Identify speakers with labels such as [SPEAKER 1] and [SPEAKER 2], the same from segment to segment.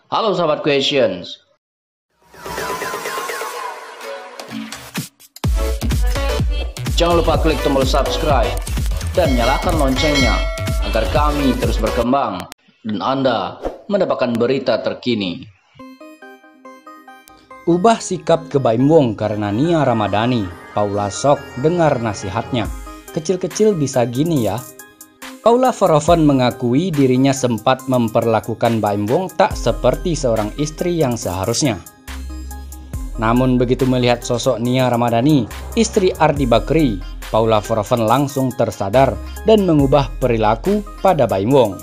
[SPEAKER 1] Halo sahabat Questions. Jangan lupa klik tombol subscribe dan nyalakan loncengnya agar kami terus berkembang dan Anda mendapatkan berita terkini.
[SPEAKER 2] Ubah sikap ke Baim Wong karena Nia Ramadhani. Paula shock dengar nasihatnya. Kecil-kecil bisa gini ya. Paula Verhoeven mengakui dirinya sempat memperlakukan Baim Wong tak seperti seorang istri yang seharusnya. Namun begitu melihat sosok Nia Ramadhani, istri Ardi Bakri, Paula Verhoeven langsung tersadar dan mengubah perilaku pada Baim Wong.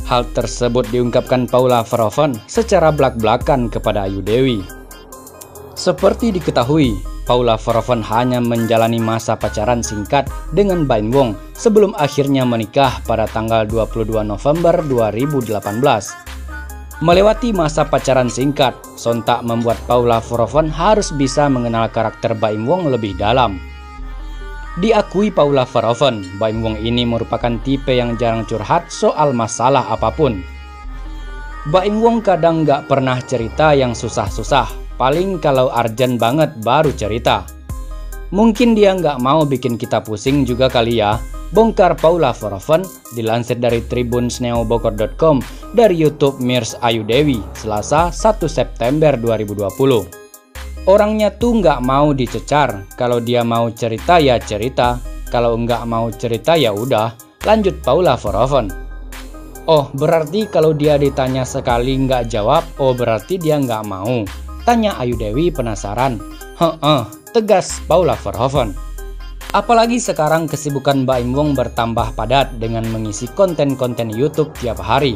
[SPEAKER 2] Hal tersebut diungkapkan Paula Verhoeven secara blak-blakan kepada Ayu Dewi. Seperti diketahui, Paula Verhoeven hanya menjalani masa pacaran singkat dengan Baim Wong sebelum akhirnya menikah pada tanggal 22 November 2018. Melewati masa pacaran singkat, sontak membuat Paula Verhoeven harus bisa mengenal karakter Baim Wong lebih dalam. Diakui Paula Verhoeven, Baim Wong ini merupakan tipe yang jarang curhat soal masalah apapun. Baim Wong kadang gak pernah cerita yang susah-susah, paling kalau urgent banget baru cerita. Mungkin dia gak mau bikin kita pusing juga kali ya, bongkar Paula Verhoeven dilansir dari tribunsneobogor.com dari YouTube Mirs Ayu Dewi, Selasa 1 September 2020. Orangnya tuh nggak mau dicecar, kalau dia mau cerita ya cerita, kalau nggak mau cerita ya udah, lanjut Paula Verhoeven. Oh berarti kalau dia ditanya sekali nggak jawab, oh berarti dia nggak mau, tanya Ayu Dewi penasaran. Tegas Paula Verhoeven. Apalagi sekarang kesibukan Baim Wong bertambah padat dengan mengisi konten-konten YouTube tiap hari.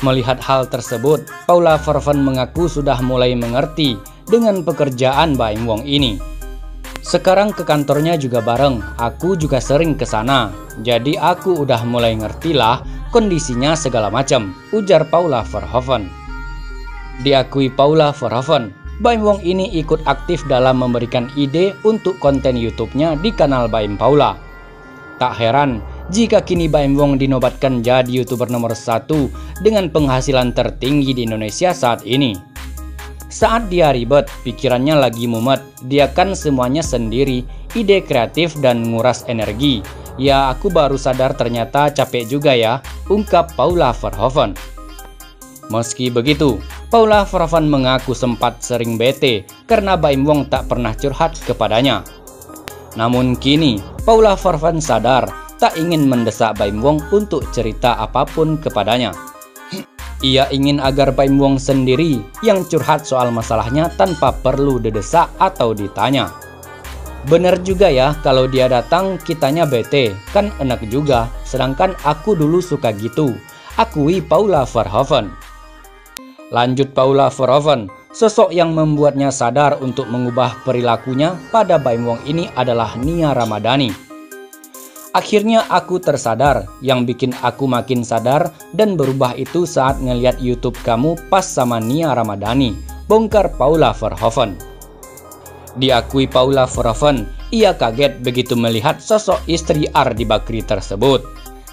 [SPEAKER 2] Melihat hal tersebut, Paula Verhoeven mengaku sudah mulai mengerti dengan pekerjaan Baim Wong ini. Sekarang ke kantornya juga bareng, aku juga sering ke sana. Jadi aku udah mulai ngerti lah kondisinya segala macam, ujar Paula Verhoeven. Diakui Paula Verhoeven, Baim Wong ini ikut aktif dalam memberikan ide untuk konten YouTube-nya di kanal Baim Paula. Tak heran jika kini Baim Wong dinobatkan jadi YouTuber nomor 1 dengan penghasilan tertinggi di Indonesia saat ini. Saat dia ribet, pikirannya lagi mumet, dia kan semuanya sendiri, ide kreatif dan nguras energi. Ya aku baru sadar ternyata capek juga ya, ungkap Paula Verhoeven. Meski begitu, Paula Verhoeven mengaku sempat sering bete karena Baim Wong tak pernah curhat kepadanya. Namun kini, Paula Verhoeven sadar tak ingin mendesak Baim Wong untuk cerita apapun kepadanya. Ia ingin agar Baim Wong sendiri yang curhat soal masalahnya tanpa perlu didesak atau ditanya. Bener juga ya kalau dia datang kitanya bete, kan enak juga, sedangkan aku dulu suka gitu, akui Paula Verhoeven. Lanjut Paula Verhoeven, sosok yang membuatnya sadar untuk mengubah perilakunya pada Baim Wong ini adalah Nia Ramadhani. Akhirnya aku tersadar, yang bikin aku makin sadar dan berubah itu saat ngeliat YouTube kamu pas sama Nia Ramadhani, bongkar Paula Verhoeven. Diakui Paula Verhoeven, ia kaget begitu melihat sosok istri Ardi Bakri tersebut.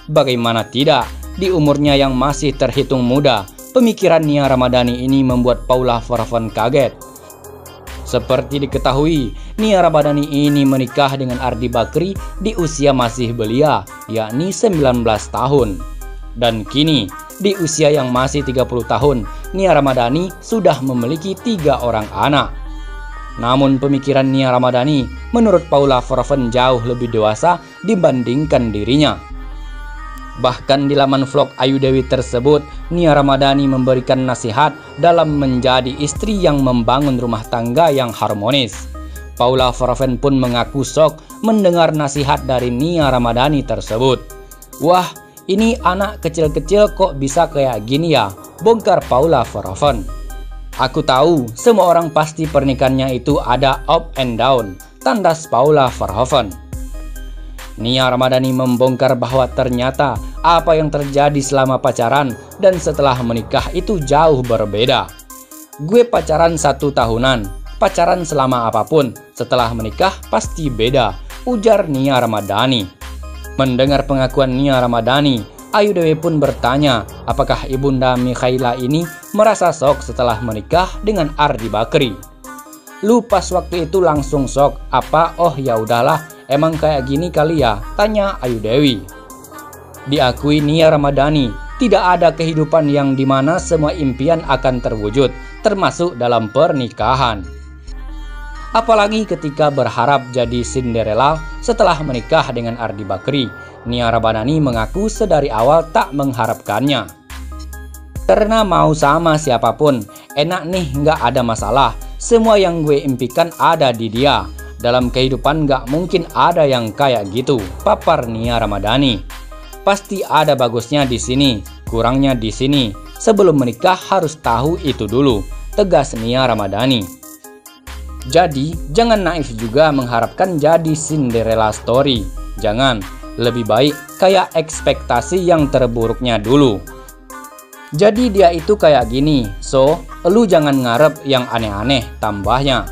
[SPEAKER 2] Bagaimana tidak, di umurnya yang masih terhitung muda, pemikiran Nia Ramadhani ini membuat Paula Verhoeven kaget. Seperti diketahui, Nia Ramadhani ini menikah dengan Ardi Bakri di usia masih belia, yakni 19 tahun. Dan kini, di usia yang masih 30 tahun, Nia Ramadhani sudah memiliki 3 orang anak. Namun pemikiran Nia Ramadhani menurut Paula Verhoeven jauh lebih dewasa dibandingkan dirinya. Bahkan di laman vlog Ayu Dewi tersebut, Nia Ramadhani memberikan nasihat dalam menjadi istri yang membangun rumah tangga yang harmonis. Paula Verhoeven pun mengaku shock mendengar nasihat dari Nia Ramadhani tersebut. Wah, ini anak kecil-kecil kok bisa kayak gini ya, bongkar Paula Verhoeven. Aku tahu semua orang pasti pernikahannya itu ada up and down, tandas Paula Verhoeven. Nia Ramadhani membongkar bahwa ternyata apa yang terjadi selama pacaran dan setelah menikah itu jauh berbeda. Gue pacaran 1 tahunan, pacaran selama apapun, setelah menikah pasti beda, ujar Nia Ramadhani. Mendengar pengakuan Nia Ramadhani, Ayu Dewi pun bertanya apakah Ibunda Mikhaila ini merasa shock setelah menikah dengan Ardi Bakri. Lu pas waktu itu langsung shock. Apa? Oh ya udahlah, emang kayak gini kali ya, tanya Ayu Dewi. Diakui Nia Ramadhani, tidak ada kehidupan yang dimana semua impian akan terwujud, termasuk dalam pernikahan. Apalagi ketika berharap jadi Cinderella setelah menikah dengan Ardi Bakri, Nia Ramadhani mengaku sedari awal tak mengharapkannya. Karena mau sama siapapun, enak nih, nggak ada masalah. Semua yang gue impikan ada di dia. Dalam kehidupan nggak mungkin ada yang kayak gitu, papar Nia Ramadhani. Pasti ada bagusnya di sini, kurangnya di sini. Sebelum menikah harus tahu itu dulu, tegas Nia Ramadhani. Jadi, jangan naif juga mengharapkan jadi Cinderella story. Jangan, lebih baik kayak ekspektasi yang terburuknya dulu. Jadi dia itu kayak gini, so lu jangan ngarep yang aneh-aneh, tambahnya.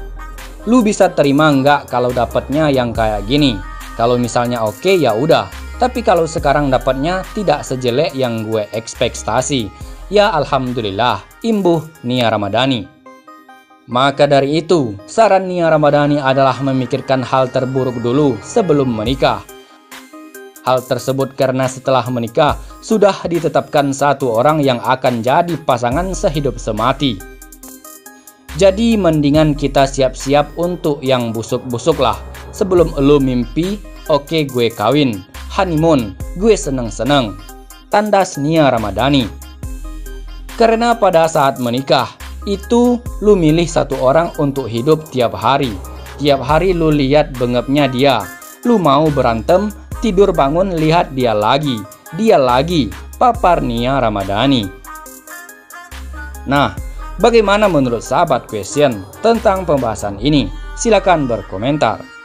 [SPEAKER 2] Lu bisa terima nggak kalau dapatnya yang kayak gini? Kalau misalnya oke ya udah, tapi kalau sekarang dapatnya tidak sejelek yang gue ekspektasi, ya alhamdulillah, imbuh Nia Ramadhani. Maka dari itu, saran Nia Ramadhani adalah memikirkan hal terburuk dulu sebelum menikah. Hal tersebut karena setelah menikah sudah ditetapkan satu orang yang akan jadi pasangan sehidup semati. Jadi mendingan kita siap-siap untuk yang busuk-busuk lah. Sebelum elu mimpi, oke gue kawin, honeymoon, gue seneng-seneng. Tandas Nia Ramadhani. Karena pada saat menikah, itu lu milih satu orang untuk hidup tiap hari. Tiap hari lu lihat bengepnya dia. Lu mau berantem, tidur bangun lihat dia lagi, papar Nia Ramadhani. Nah, bagaimana menurut sahabat Question tentang pembahasan ini? Silakan berkomentar.